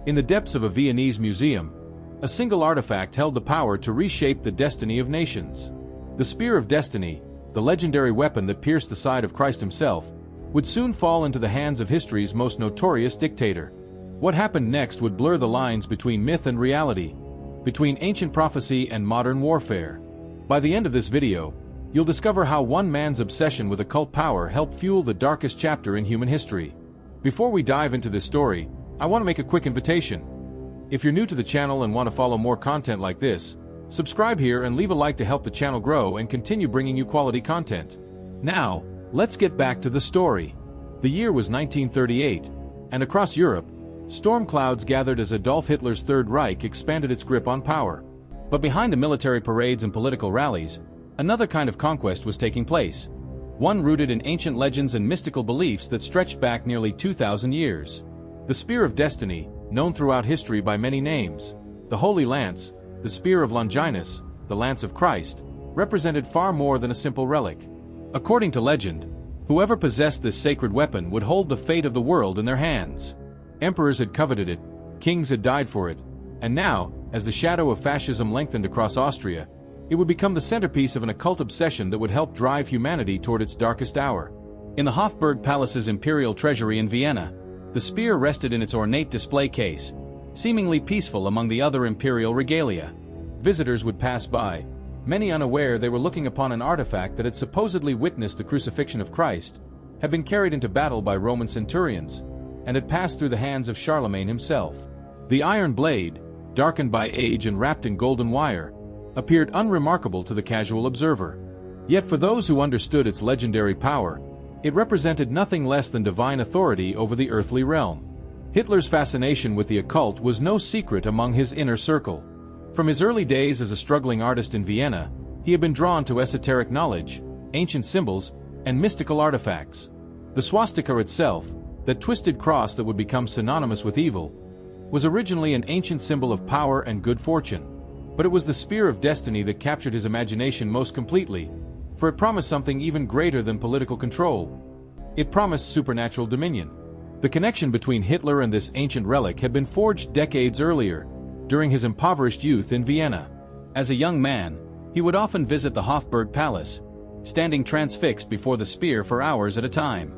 In the depths of a Viennese museum, a single artifact held the power to reshape the destiny of nations. The Spear of Destiny, the legendary weapon that pierced the side of Christ himself, would soon fall into the hands of history's most notorious dictator. What happened next would blur the lines between myth and reality, between ancient prophecy and modern warfare. By the end of this video, you'll discover how one man's obsession with occult power helped fuel the darkest chapter in human history. Before we dive into this story, I want to make a quick invitation. If you're new to the channel and want to follow more content like this, subscribe here and leave a like to help the channel grow and continue bringing you quality content. Now, let's get back to the story. The year was 1938, and across Europe, storm clouds gathered as Adolf Hitler's Third Reich expanded its grip on power. But behind the military parades and political rallies, another kind of conquest was taking place, one rooted in ancient legends and mystical beliefs that stretched back nearly 2,000 years. The Spear of Destiny, known throughout history by many names, the Holy Lance, the Spear of Longinus, the Lance of Christ, represented far more than a simple relic. According to legend, whoever possessed this sacred weapon would hold the fate of the world in their hands. Emperors had coveted it, kings had died for it, and now, as the shadow of fascism lengthened across Austria, it would become the centerpiece of an occult obsession that would help drive humanity toward its darkest hour. In the Hofburg Palace's imperial treasury in Vienna, the spear rested in its ornate display case, seemingly peaceful among the other imperial regalia. Visitors would pass by, many unaware they were looking upon an artifact that had supposedly witnessed the crucifixion of Christ, had been carried into battle by Roman centurions, and had passed through the hands of Charlemagne himself. The iron blade, darkened by age and wrapped in golden wire, appeared unremarkable to the casual observer. Yet for those who understood its legendary power, it represented nothing less than divine authority over the earthly realm. Hitler's fascination with the occult was no secret among his inner circle. From his early days as a struggling artist in Vienna, he had been drawn to esoteric knowledge, ancient symbols, and mystical artifacts. The swastika itself, that twisted cross that would become synonymous with evil, was originally an ancient symbol of power and good fortune. But it was the Spear of Destiny that captured his imagination most completely, for it promised something even greater than political control. It promised supernatural dominion. The connection between Hitler and this ancient relic had been forged decades earlier, during his impoverished youth in Vienna. As a young man, he would often visit the Hofburg Palace, standing transfixed before the spear for hours at a time.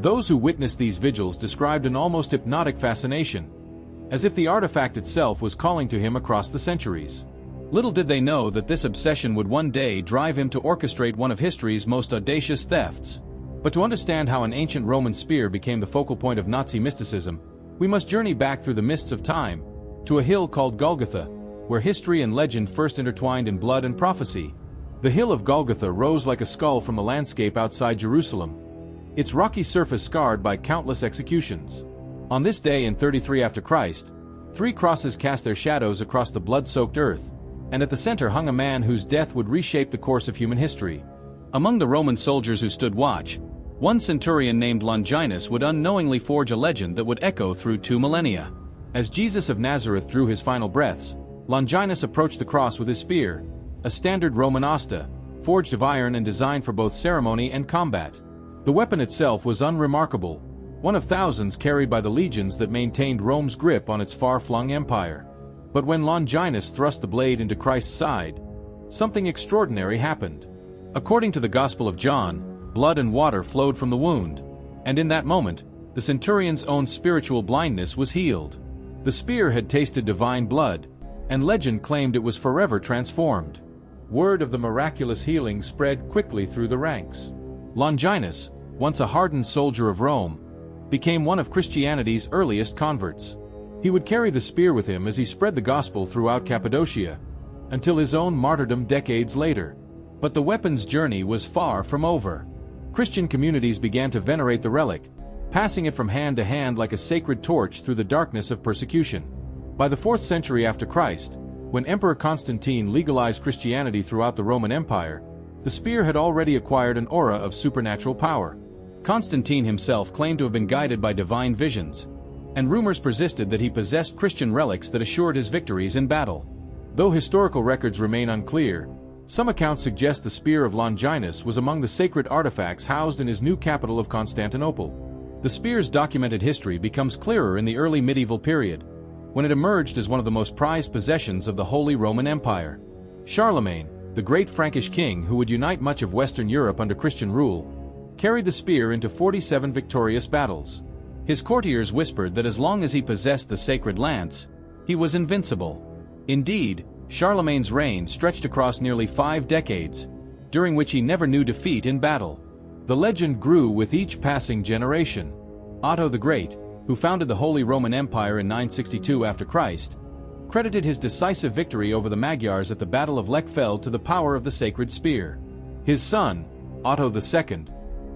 Those who witnessed these vigils described an almost hypnotic fascination, as if the artifact itself was calling to him across the centuries. Little did they know that this obsession would one day drive him to orchestrate one of history's most audacious thefts. But to understand how an ancient Roman spear became the focal point of Nazi mysticism, we must journey back through the mists of time, to a hill called Golgotha, where history and legend first intertwined in blood and prophecy. The hill of Golgotha rose like a skull from the landscape outside Jerusalem, its rocky surface scarred by countless executions. On this day in 33 after Christ, 3 crosses cast their shadows across the blood-soaked earth, and at the center hung a man whose death would reshape the course of human history. Among the Roman soldiers who stood watch, one centurion named Longinus would unknowingly forge a legend that would echo through 2 millennia. As Jesus of Nazareth drew his final breaths, Longinus approached the cross with his spear, a standard Roman asta, forged of iron and designed for both ceremony and combat. The weapon itself was unremarkable, one of thousands carried by the legions that maintained Rome's grip on its far-flung empire. But when Longinus thrust the blade into Christ's side, something extraordinary happened. According to the Gospel of John, blood and water flowed from the wound, and in that moment, the centurion's own spiritual blindness was healed. The spear had tasted divine blood, and legend claimed it was forever transformed. Word of the miraculous healing spread quickly through the ranks. Longinus, once a hardened soldier of Rome, became one of Christianity's earliest converts. He would carry the spear with him as he spread the gospel throughout Cappadocia, until his own martyrdom decades later. But the weapon's journey was far from over. Christian communities began to venerate the relic, passing it from hand to hand like a sacred torch through the darkness of persecution. By the 4th century after Christ, when Emperor Constantine legalized Christianity throughout the Roman Empire, the spear had already acquired an aura of supernatural power. Constantine himself claimed to have been guided by divine visions, and rumors persisted that he possessed Christian relics that assured his victories in battle. Though historical records remain unclear, some accounts suggest the Spear of Longinus was among the sacred artifacts housed in his new capital of Constantinople. The spear's documented history becomes clearer in the early medieval period. when it emerged as one of the most prized possessions of the Holy Roman Empire. Charlemagne, the great Frankish king who would unite much of Western Europe under Christian rule, carried the spear into 47 victorious battles. His courtiers whispered that as long as he possessed the sacred lance, he was invincible. Indeed, Charlemagne's reign stretched across nearly 5 decades, during which he never knew defeat in battle. The legend grew with each passing generation. Otto the Great, who founded the Holy Roman Empire in 962 after Christ, credited his decisive victory over the Magyars at the Battle of Lechfeld to the power of the sacred spear. His son, Otto II,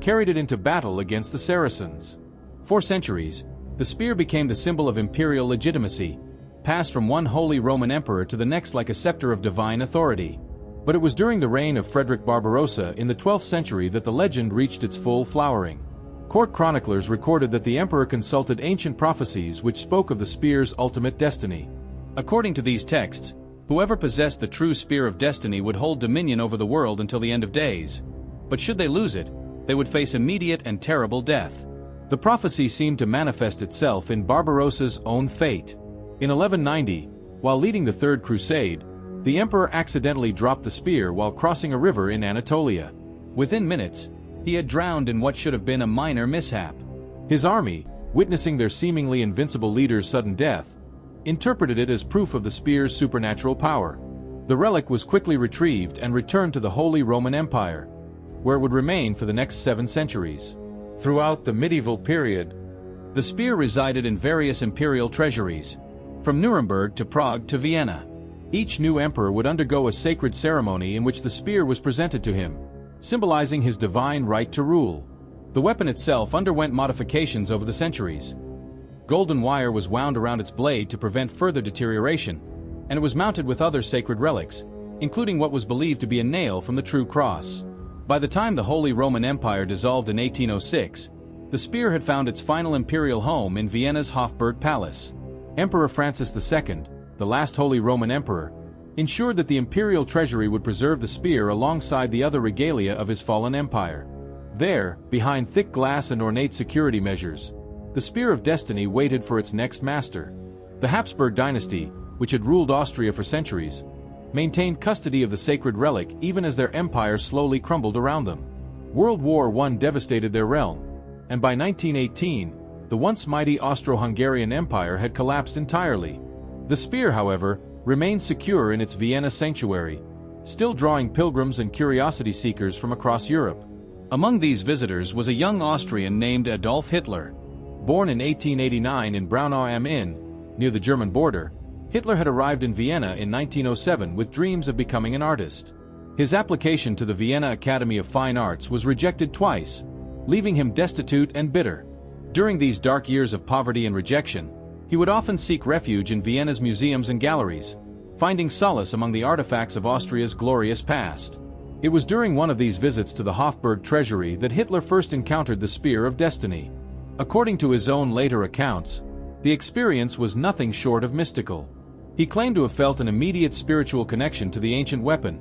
carried it into battle against the Saracens. For centuries, the spear became the symbol of imperial legitimacy, passed from one Holy Roman emperor to the next like a scepter of divine authority. But it was during the reign of Frederick Barbarossa in the 12th century that the legend reached its full flowering. Court chroniclers recorded that the emperor consulted ancient prophecies which spoke of the spear's ultimate destiny. According to these texts, whoever possessed the true spear of destiny would hold dominion over the world until the end of days. But should they lose it, they would face immediate and terrible death. The prophecy seemed to manifest itself in Barbarossa's own fate. In 1190, while leading the Third Crusade, the emperor accidentally dropped the spear while crossing a river in Anatolia. Within minutes, he had drowned in what should have been a minor mishap. His army, witnessing their seemingly invincible leader's sudden death, interpreted it as proof of the spear's supernatural power. The relic was quickly retrieved and returned to the Holy Roman Empire, where it would remain for the next 7 centuries. Throughout the medieval period, the spear resided in various imperial treasuries, from Nuremberg to Prague to Vienna. Each new emperor would undergo a sacred ceremony in which the spear was presented to him, symbolizing his divine right to rule. The weapon itself underwent modifications over the centuries. Golden wire was wound around its blade to prevent further deterioration, and it was mounted with other sacred relics, including what was believed to be a nail from the true cross. By the time the Holy Roman Empire dissolved in 1806, the spear had found its final imperial home in Vienna's Hofburg Palace. Emperor Francis II, the last Holy Roman Emperor, ensured that the imperial treasury would preserve the spear alongside the other regalia of his fallen empire. There, behind thick glass and ornate security measures, the Spear of Destiny waited for its next master. The Habsburg dynasty, which had ruled Austria for centuries, maintained custody of the sacred relic even as their empire slowly crumbled around them. World War I devastated their realm, and by 1918, the once mighty Austro-Hungarian Empire had collapsed entirely. The spear, however, remained secure in its Vienna sanctuary, still drawing pilgrims and curiosity seekers from across Europe. Among these visitors was a young Austrian named Adolf Hitler. Born in 1889 in Braunau am Inn, near the German border, Hitler had arrived in Vienna in 1907 with dreams of becoming an artist. His application to the Vienna Academy of Fine Arts was rejected twice, leaving him destitute and bitter. During these dark years of poverty and rejection, he would often seek refuge in Vienna's museums and galleries, finding solace among the artifacts of Austria's glorious past. It was during one of these visits to the Hofburg treasury that Hitler first encountered the Spear of Destiny. According to his own later accounts, the experience was nothing short of mystical. He claimed to have felt an immediate spiritual connection to the ancient weapon,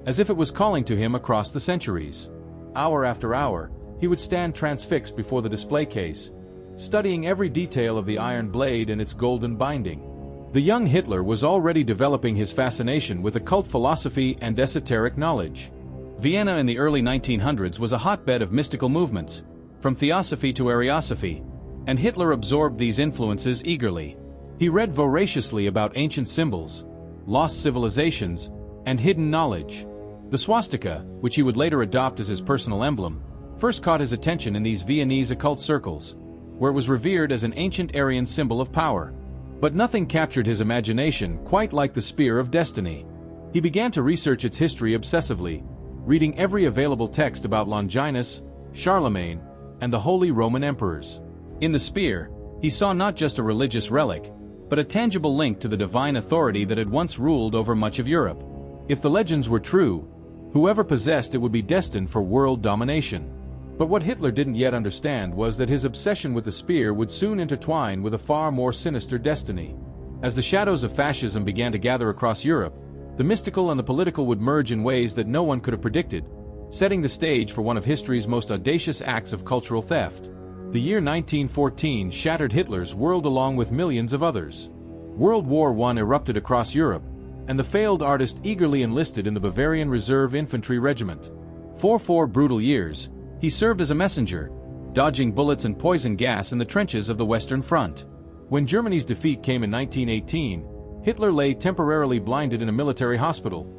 as if it was calling to him across the centuries. Hour after hour, he would stand transfixed before the display case, studying every detail of the iron blade and its golden binding. The young Hitler was already developing his fascination with occult philosophy and esoteric knowledge. Vienna in the early 1900s was a hotbed of mystical movements, from theosophy to Ariosophy, and Hitler absorbed these influences eagerly. He read voraciously about ancient symbols, lost civilizations, and hidden knowledge. The swastika, which he would later adopt as his personal emblem, first caught his attention in these Viennese occult circles, where it was revered as an ancient Aryan symbol of power. But nothing captured his imagination quite like the Spear of Destiny. He began to research its history obsessively, reading every available text about Longinus, Charlemagne, and the Holy Roman Emperors. In the spear, he saw not just a religious relic, but a tangible link to the divine authority that had once ruled over much of Europe. If the legends were true, whoever possessed it would be destined for world domination. But what Hitler didn't yet understand was that his obsession with the spear would soon intertwine with a far more sinister destiny. As the shadows of fascism began to gather across Europe, the mystical and the political would merge in ways that no one could have predicted, setting the stage for one of history's most audacious acts of cultural theft. The year 1914 shattered Hitler's world along with millions of others. World War I erupted across Europe, and the failed artist eagerly enlisted in the Bavarian Reserve Infantry Regiment. For 4 brutal years, he served as a messenger, dodging bullets and poison gas in the trenches of the Western Front. When Germany's defeat came in 1918, Hitler lay temporarily blinded in a military hospital,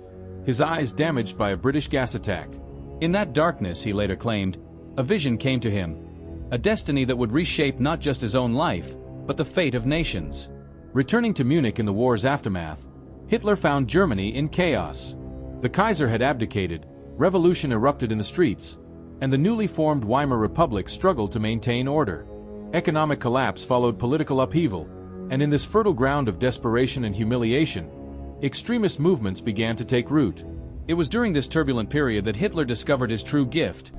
his eyes damaged by a British gas attack. In that darkness, he later claimed, a vision came to him, a destiny that would reshape not just his own life, but the fate of nations. Returning to Munich in the war's aftermath, Hitler found Germany in chaos. The Kaiser had abdicated, revolution erupted in the streets, and the newly formed Weimar Republic struggled to maintain order. Economic collapse followed political upheaval, and in this fertile ground of desperation and humiliation, extremist movements began to take root. It was during this turbulent period that Hitler discovered his true gift,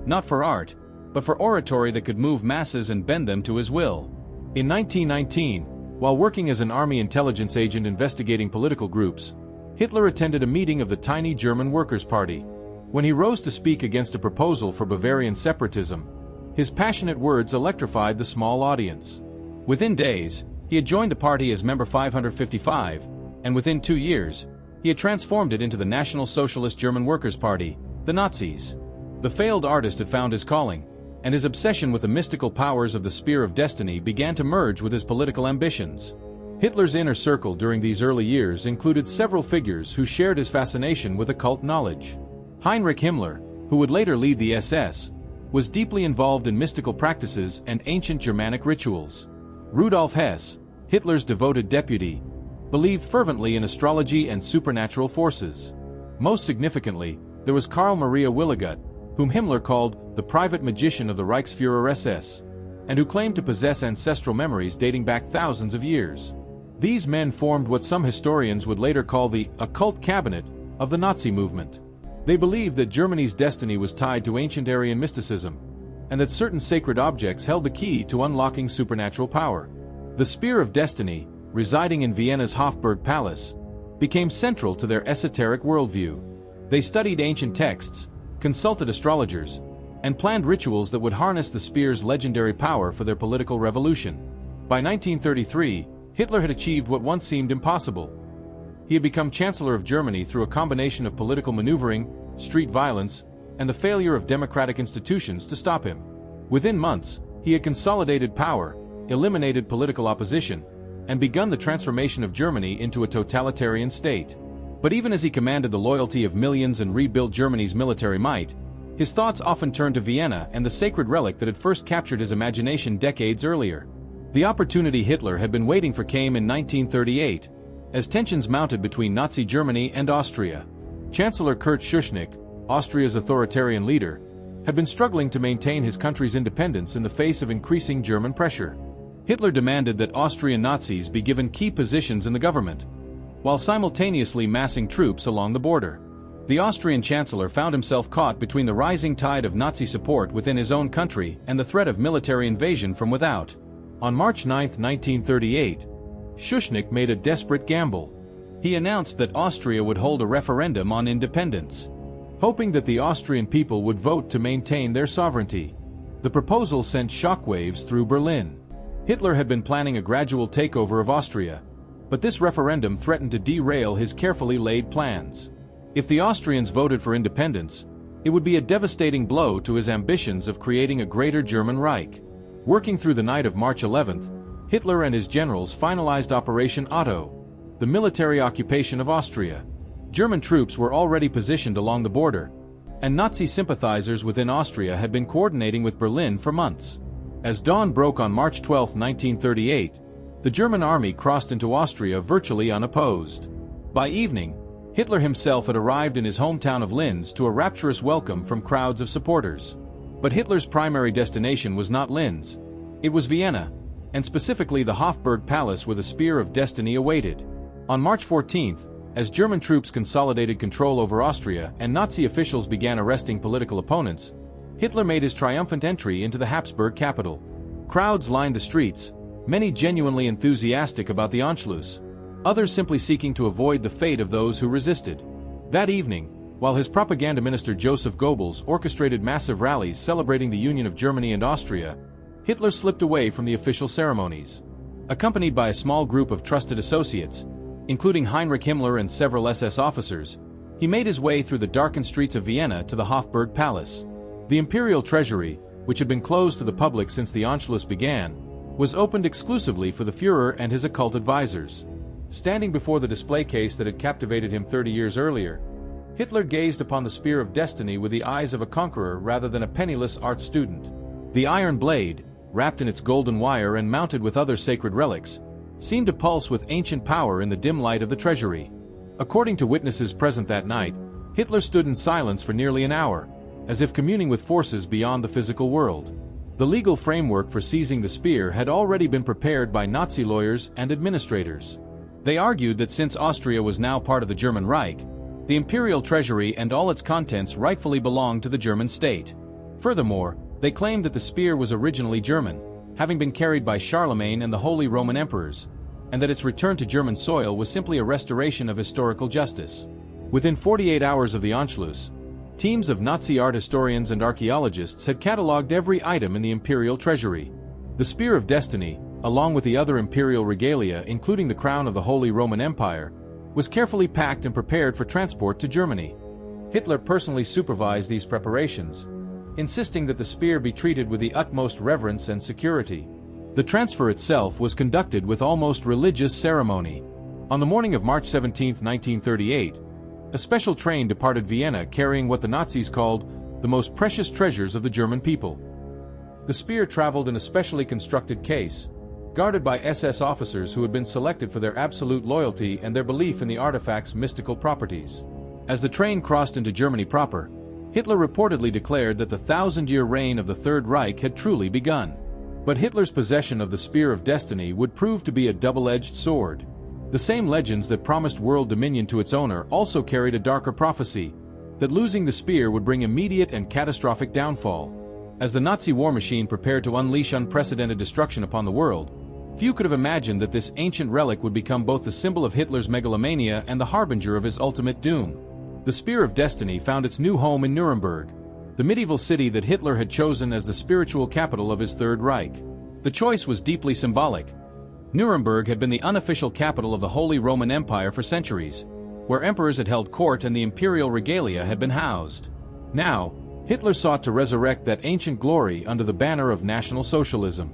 not for art, but for oratory that could move masses and bend them to his will. In 1919, while working as an army intelligence agent investigating political groups, Hitler attended a meeting of the tiny German Workers' Party. When he rose to speak against a proposal for Bavarian separatism, his passionate words electrified the small audience. Within days, he had joined the party as member 555, and within 2 years, he had transformed it into the National Socialist German Workers' Party, the Nazis. The failed artist had found his calling, and his obsession with the mystical powers of the Spear of Destiny began to merge with his political ambitions. Hitler's inner circle during these early years included several figures who shared his fascination with occult knowledge. Heinrich Himmler, who would later lead the SS, was deeply involved in mystical practices and ancient Germanic rituals. Rudolf Hess, Hitler's devoted deputy, believed fervently in astrology and supernatural forces. Most significantly, there was Karl Maria Willigut, whom Himmler called the private magician of the Reichsführer SS, and who claimed to possess ancestral memories dating back thousands of years. These men formed what some historians would later call the occult cabinet of the Nazi movement. They believed that Germany's destiny was tied to ancient Aryan mysticism, and that certain sacred objects held the key to unlocking supernatural power. The Spear of Destiny, residing in Vienna's Hofburg Palace, became central to their esoteric worldview. They studied ancient texts, consulted astrologers, and planned rituals that would harness the spear's legendary power for their political revolution. By 1933, Hitler had achieved what once seemed impossible. He had become Chancellor of Germany through a combination of political maneuvering, street violence, and the failure of democratic institutions to stop him. Within months, he had consolidated power, eliminated political opposition, and begun the transformation of Germany into a totalitarian state. But even as he commanded the loyalty of millions and rebuilt Germany's military might, his thoughts often turned to Vienna and the sacred relic that had first captured his imagination decades earlier. The opportunity Hitler had been waiting for came in 1938, as tensions mounted between Nazi Germany and Austria. Chancellor Kurt Schuschnigg, Austria's authoritarian leader, had been struggling to maintain his country's independence in the face of increasing German pressure. Hitler demanded that Austrian Nazis be given key positions in the government, while simultaneously massing troops along the border. The Austrian Chancellor found himself caught between the rising tide of Nazi support within his own country and the threat of military invasion from without. On March 9, 1938, Schuschnigg made a desperate gamble. He announced that Austria would hold a referendum on independence, hoping that the Austrian people would vote to maintain their sovereignty. The proposal sent shockwaves through Berlin. Hitler had been planning a gradual takeover of Austria, but this referendum threatened to derail his carefully laid plans. If the Austrians voted for independence, it would be a devastating blow to his ambitions of creating a greater German Reich. Working through the night of March 11th, Hitler and his generals finalized Operation Otto, the military occupation of Austria. German troops were already positioned along the border, and Nazi sympathizers within Austria had been coordinating with Berlin for months. As dawn broke on March 12, 1938, the German army crossed into Austria virtually unopposed. By evening, Hitler himself had arrived in his hometown of Linz to a rapturous welcome from crowds of supporters. But Hitler's primary destination was not Linz. It was Vienna, and specifically the Hofburg Palace where the Spear of Destiny awaited. On March 14th, as German troops consolidated control over Austria and Nazi officials began arresting political opponents, Hitler made his triumphant entry into the Habsburg capital. Crowds lined the streets, many genuinely enthusiastic about the Anschluss, others simply seeking to avoid the fate of those who resisted. That evening, while his propaganda minister Joseph Goebbels orchestrated massive rallies celebrating the union of Germany and Austria, Hitler slipped away from the official ceremonies. Accompanied by a small group of trusted associates, including Heinrich Himmler and several SS officers, he made his way through the darkened streets of Vienna to the Hofburg Palace. The imperial treasury, which had been closed to the public since the Anschluss began, was opened exclusively for the Führer and his occult advisors. Standing before the display case that had captivated him 30 years earlier, Hitler gazed upon the spear of destiny with the eyes of a conqueror rather than a penniless art student. The iron blade, wrapped in its golden wire and mounted with other sacred relics, seemed to pulse with ancient power in the dim light of the treasury. According to witnesses present that night, Hitler stood in silence for nearly an hour, as if communing with forces beyond the physical world. The legal framework for seizing the spear had already been prepared by Nazi lawyers and administrators. They argued that since Austria was now part of the German Reich, the imperial treasury and all its contents rightfully belonged to the German state. Furthermore, they claimed that the spear was originally German, having been carried by Charlemagne and the Holy Roman Emperors, and that its return to German soil was simply a restoration of historical justice. Within 48 hours of the Anschluss, teams of Nazi art historians and archaeologists had catalogued every item in the imperial treasury. The Spear of Destiny, along with the other imperial regalia including the crown of the Holy Roman Empire, was carefully packed and prepared for transport to Germany. Hitler personally supervised these preparations, insisting that the spear be treated with the utmost reverence and security. The transfer itself was conducted with almost religious ceremony. On the morning of March 17, 1938, a special train departed Vienna carrying what the Nazis called the most precious treasures of the German people. The spear traveled in a specially constructed case, guarded by SS officers who had been selected for their absolute loyalty and their belief in the artifact's mystical properties. As the train crossed into Germany proper, Hitler reportedly declared that the thousand-year reign of the Third Reich had truly begun. But Hitler's possession of the Spear of Destiny would prove to be a double-edged sword. The same legends that promised world dominion to its owner also carried a darker prophecy, that losing the spear would bring immediate and catastrophic downfall. As the Nazi war machine prepared to unleash unprecedented destruction upon the world, few could have imagined that this ancient relic would become both the symbol of Hitler's megalomania and the harbinger of his ultimate doom. The Spear of Destiny found its new home in Nuremberg, the medieval city that Hitler had chosen as the spiritual capital of his Third Reich. The choice was deeply symbolic. Nuremberg had been the unofficial capital of the Holy Roman Empire for centuries, where emperors had held court and the imperial regalia had been housed. Now, Hitler sought to resurrect that ancient glory under the banner of National Socialism.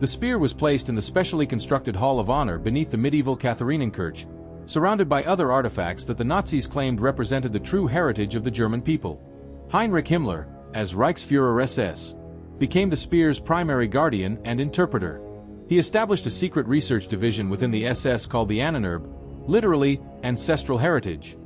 The spear was placed in the specially constructed Hall of Honor beneath the medieval Katharinenkirche, surrounded by other artifacts that the Nazis claimed represented the true heritage of the German people. Heinrich Himmler, as Reichsführer SS, became the spear's primary guardian and interpreter. He established a secret research division within the SS called the Ahnenerbe, literally, ancestral heritage,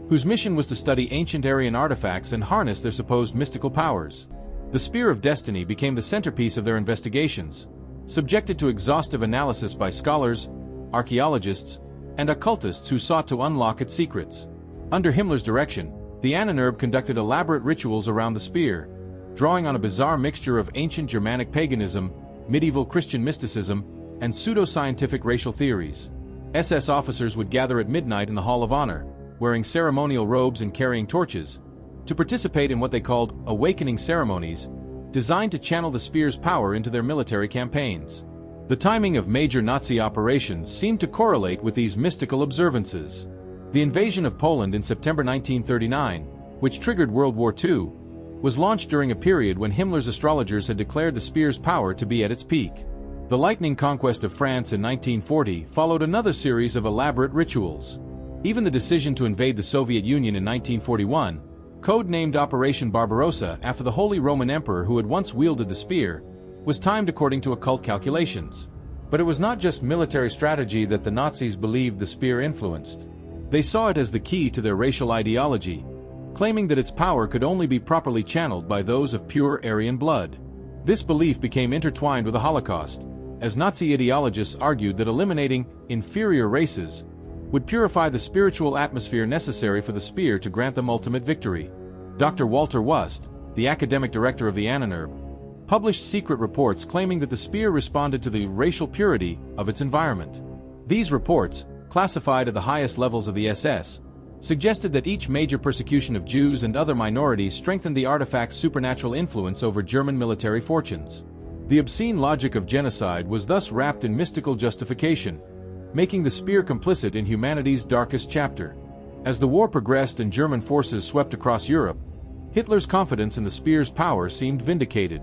whose mission was to study ancient Aryan artifacts and harness their supposed mystical powers. The Spear of Destiny became the centerpiece of their investigations, subjected to exhaustive analysis by scholars, archaeologists, and occultists who sought to unlock its secrets. Under Himmler's direction, the Ahnenerbe conducted elaborate rituals around the spear, drawing on a bizarre mixture of ancient Germanic paganism, medieval Christian mysticism, and pseudo-scientific racial theories. SS officers would gather at midnight in the Hall of Honor, wearing ceremonial robes and carrying torches, to participate in what they called awakening ceremonies, designed to channel the spear's power into their military campaigns. The timing of major Nazi operations seemed to correlate with these mystical observances. The invasion of Poland in September 1939, which triggered World War II, was launched during a period when Himmler's astrologers had declared the spear's power to be at its peak. The lightning conquest of France in 1940 followed another series of elaborate rituals. Even the decision to invade the Soviet Union in 1941, code-named Operation Barbarossa after the Holy Roman Emperor who had once wielded the spear, was timed according to occult calculations. But it was not just military strategy that the Nazis believed the spear influenced. They saw it as the key to their racial ideology, claiming that its power could only be properly channeled by those of pure Aryan blood. This belief became intertwined with the Holocaust, as Nazi ideologists argued that eliminating inferior races would purify the spiritual atmosphere necessary for the spear to grant them ultimate victory. Dr. Walter Wust, the academic director of the Ahnenerbe, published secret reports claiming that the spear responded to the racial purity of its environment. These reports, classified at the highest levels of the SS, suggested that each major persecution of Jews and other minorities strengthened the artifact's supernatural influence over German military fortunes. The obscene logic of genocide was thus wrapped in mystical justification, making the spear complicit in humanity's darkest chapter. As the war progressed and German forces swept across Europe, Hitler's confidence in the spear's power seemed vindicated.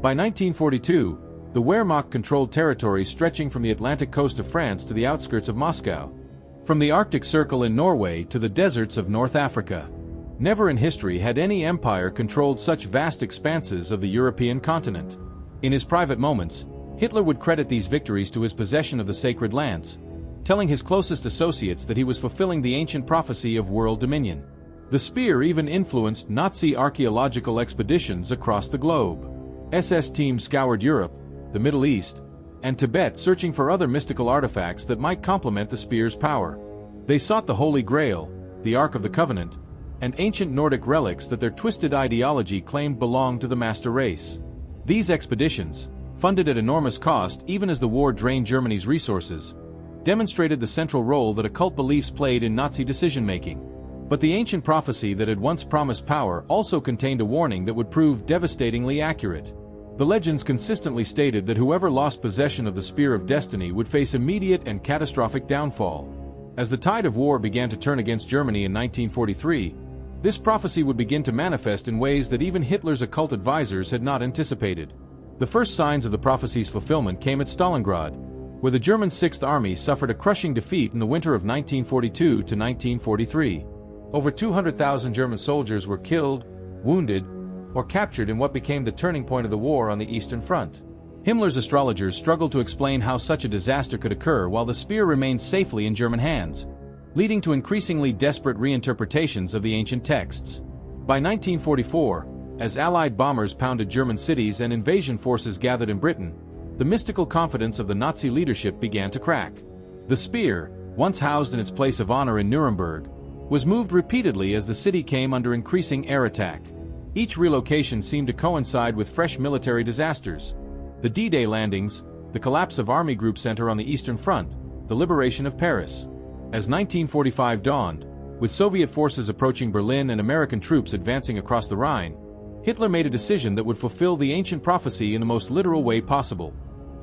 By 1942, the Wehrmacht controlled territories stretching from the Atlantic coast of France to the outskirts of Moscow, from the Arctic Circle in Norway to the deserts of North Africa. Never in history had any empire controlled such vast expanses of the European continent. In his private moments, Hitler would credit these victories to his possession of the sacred lance, telling his closest associates that he was fulfilling the ancient prophecy of world dominion. The spear even influenced Nazi archaeological expeditions across the globe. SS teams scoured Europe, the Middle East, and Tibet searching for other mystical artifacts that might complement the spear's power. They sought the Holy Grail, the Ark of the Covenant, and ancient Nordic relics that their twisted ideology claimed belonged to the master race. These expeditions, funded at enormous cost even as the war drained Germany's resources, demonstrated the central role that occult beliefs played in Nazi decision-making. But the ancient prophecy that had once promised power also contained a warning that would prove devastatingly accurate. The legends consistently stated that whoever lost possession of the Spear of Destiny would face immediate and catastrophic downfall. As the tide of war began to turn against Germany in 1943, this prophecy would begin to manifest in ways that even Hitler's occult advisors had not anticipated. The first signs of the prophecy's fulfillment came at Stalingrad, where the German Sixth Army suffered a crushing defeat in the winter of 1942 to 1943. Over 200,000 German soldiers were killed, wounded, or captured in what became the turning point of the war on the Eastern Front. Himmler's astrologers struggled to explain how such a disaster could occur while the spear remained safely in German hands, leading to increasingly desperate reinterpretations of the ancient texts. By 1944, as Allied bombers pounded German cities and invasion forces gathered in Britain, the mystical confidence of the Nazi leadership began to crack. The spear, once housed in its place of honor in Nuremberg, was moved repeatedly as the city came under increasing air attack. Each relocation seemed to coincide with fresh military disasters. The D-Day landings, the collapse of Army Group Center on the Eastern Front, the liberation of Paris. As 1945 dawned, with Soviet forces approaching Berlin and American troops advancing across the Rhine, Hitler made a decision that would fulfill the ancient prophecy in the most literal way possible.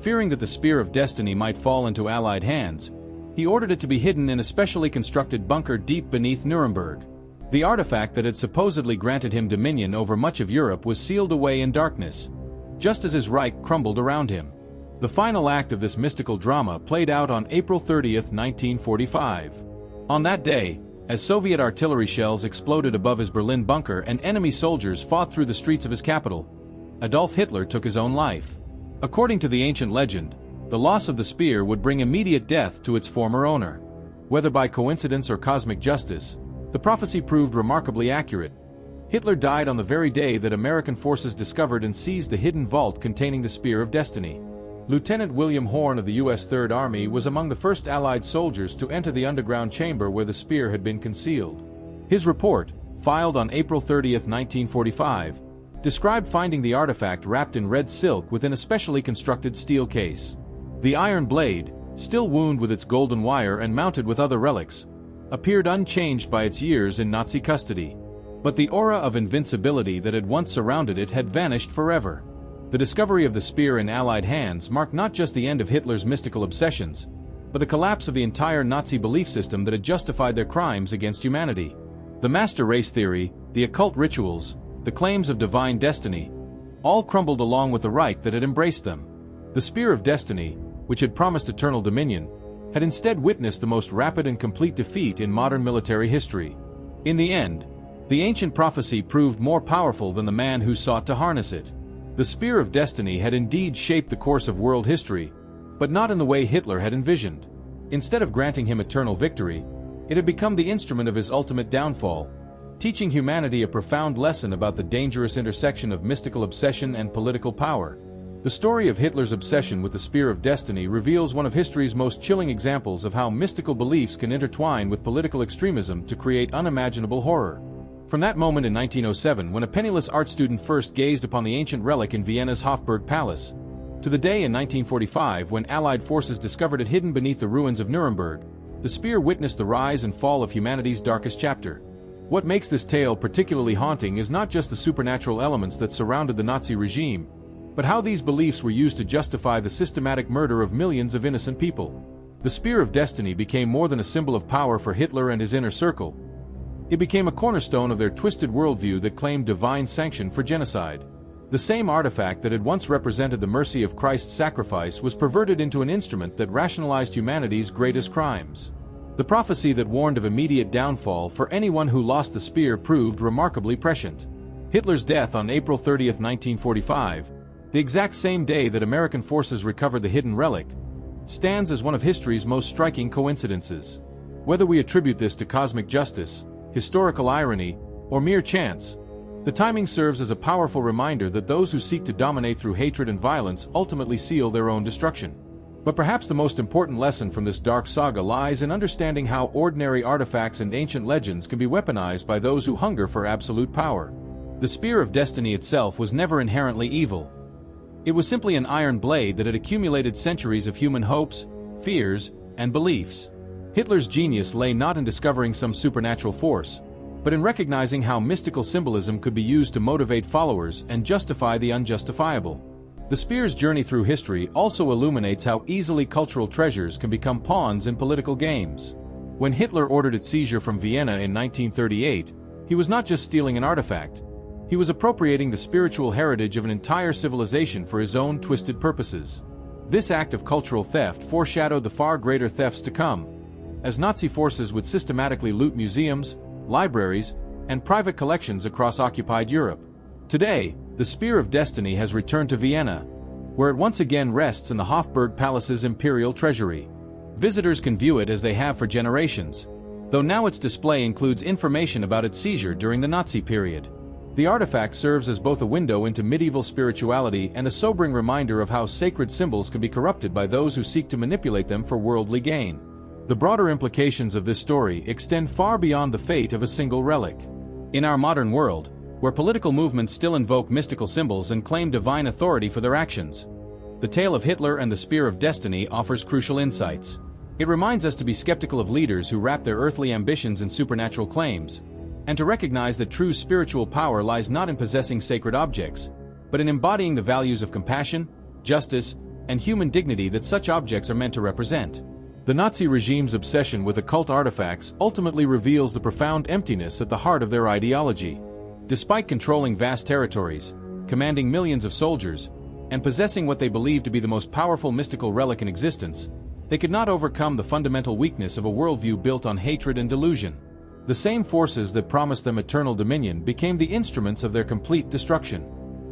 Fearing that the Spear of Destiny might fall into Allied hands, he ordered it to be hidden in a specially constructed bunker deep beneath Nuremberg. The artifact that had supposedly granted him dominion over much of Europe was sealed away in darkness, just as his Reich crumbled around him. The final act of this mystical drama played out on April 30, 1945. On that day, as Soviet artillery shells exploded above his Berlin bunker and enemy soldiers fought through the streets of his capital, Adolf Hitler took his own life. According to the ancient legend, the loss of the spear would bring immediate death to its former owner. Whether by coincidence or cosmic justice, the prophecy proved remarkably accurate. Hitler died on the very day that American forces discovered and seized the hidden vault containing the Spear of Destiny. Lieutenant William Horne of the U.S. Third Army was among the first Allied soldiers to enter the underground chamber where the spear had been concealed. His report, filed on April 30, 1945, described finding the artifact wrapped in red silk within a specially constructed steel case. The iron blade, still wound with its golden wire and mounted with other relics, appeared unchanged by its years in Nazi custody. But the aura of invincibility that had once surrounded it had vanished forever. The discovery of the spear in Allied hands marked not just the end of Hitler's mystical obsessions, but the collapse of the entire Nazi belief system that had justified their crimes against humanity. The master race theory, the occult rituals, the claims of divine destiny, all crumbled along with the Reich that had embraced them. The Spear of Destiny, which had promised eternal dominion, had instead witnessed the most rapid and complete defeat in modern military history. In the end, the ancient prophecy proved more powerful than the man who sought to harness it. The Spear of Destiny had indeed shaped the course of world history, but not in the way Hitler had envisioned. Instead of granting him eternal victory, it had become the instrument of his ultimate downfall, teaching humanity a profound lesson about the dangerous intersection of mystical obsession and political power. The story of Hitler's obsession with the Spear of Destiny reveals one of history's most chilling examples of how mystical beliefs can intertwine with political extremism to create unimaginable horror. From that moment in 1907, when a penniless art student first gazed upon the ancient relic in Vienna's Hofburg Palace, to the day in 1945 when Allied forces discovered it hidden beneath the ruins of Nuremberg, the spear witnessed the rise and fall of humanity's darkest chapter. What makes this tale particularly haunting is not just the supernatural elements that surrounded the Nazi regime, but how these beliefs were used to justify the systematic murder of millions of innocent people. The Spear of Destiny became more than a symbol of power for Hitler and his inner circle. It became a cornerstone of their twisted worldview that claimed divine sanction for genocide. The same artifact that had once represented the mercy of Christ's sacrifice was perverted into an instrument that rationalized humanity's greatest crimes. The prophecy that warned of immediate downfall for anyone who lost the spear proved remarkably prescient. Hitler's death on April 30, 1945, the exact same day that American forces recovered the hidden relic, stands as one of history's most striking coincidences. Whether we attribute this to cosmic justice, historical irony, or mere chance, the timing serves as a powerful reminder that those who seek to dominate through hatred and violence ultimately seal their own destruction. But perhaps the most important lesson from this dark saga lies in understanding how ordinary artifacts and ancient legends can be weaponized by those who hunger for absolute power. The Spear of Destiny itself was never inherently evil. It was simply an iron blade that had accumulated centuries of human hopes, fears, and beliefs. Hitler's genius lay not in discovering some supernatural force, but in recognizing how mystical symbolism could be used to motivate followers and justify the unjustifiable. The spear's journey through history also illuminates how easily cultural treasures can become pawns in political games. When Hitler ordered its seizure from Vienna in 1938, he was not just stealing an artifact. He was appropriating the spiritual heritage of an entire civilization for his own twisted purposes. This act of cultural theft foreshadowed the far greater thefts to come, as Nazi forces would systematically loot museums, libraries, and private collections across occupied Europe. Today, the Spear of Destiny has returned to Vienna, where it once again rests in the Hofburg Palace's imperial treasury. Visitors can view it as they have for generations, though now its display includes information about its seizure during the Nazi period. The artifact serves as both a window into medieval spirituality and a sobering reminder of how sacred symbols can be corrupted by those who seek to manipulate them for worldly gain. The broader implications of this story extend far beyond the fate of a single relic. In our modern world, where political movements still invoke mystical symbols and claim divine authority for their actions, the tale of Hitler and the Spear of Destiny offers crucial insights. It reminds us to be skeptical of leaders who wrap their earthly ambitions in supernatural claims, and to recognize that true spiritual power lies not in possessing sacred objects, but in embodying the values of compassion, justice, and human dignity that such objects are meant to represent. The Nazi regime's obsession with occult artifacts ultimately reveals the profound emptiness at the heart of their ideology. Despite controlling vast territories, commanding millions of soldiers, and possessing what they believed to be the most powerful mystical relic in existence, they could not overcome the fundamental weakness of a worldview built on hatred and delusion. The same forces that promised them eternal dominion became the instruments of their complete destruction.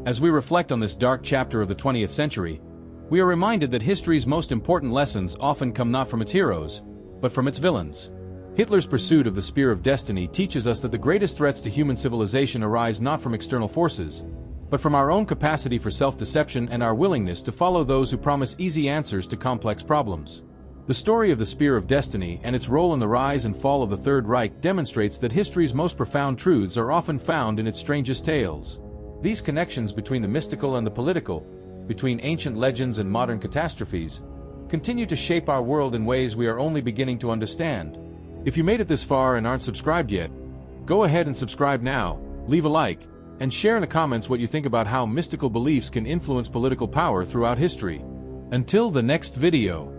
As we reflect on this dark chapter of the 20th century, we are reminded that history's most important lessons often come not from its heroes, but from its villains. Hitler's pursuit of the Spear of Destiny teaches us that the greatest threats to human civilization arise not from external forces, but from our own capacity for self-deception and our willingness to follow those who promise easy answers to complex problems. The story of the Spear of Destiny and its role in the rise and fall of the Third Reich demonstrates that history's most profound truths are often found in its strangest tales. These connections between the mystical and the political, between ancient legends and modern catastrophes, continue to shape our world in ways we are only beginning to understand. If you made it this far and aren't subscribed yet, go ahead and subscribe now, leave a like, and share in the comments what you think about how mystical beliefs can influence political power throughout history. Until the next video.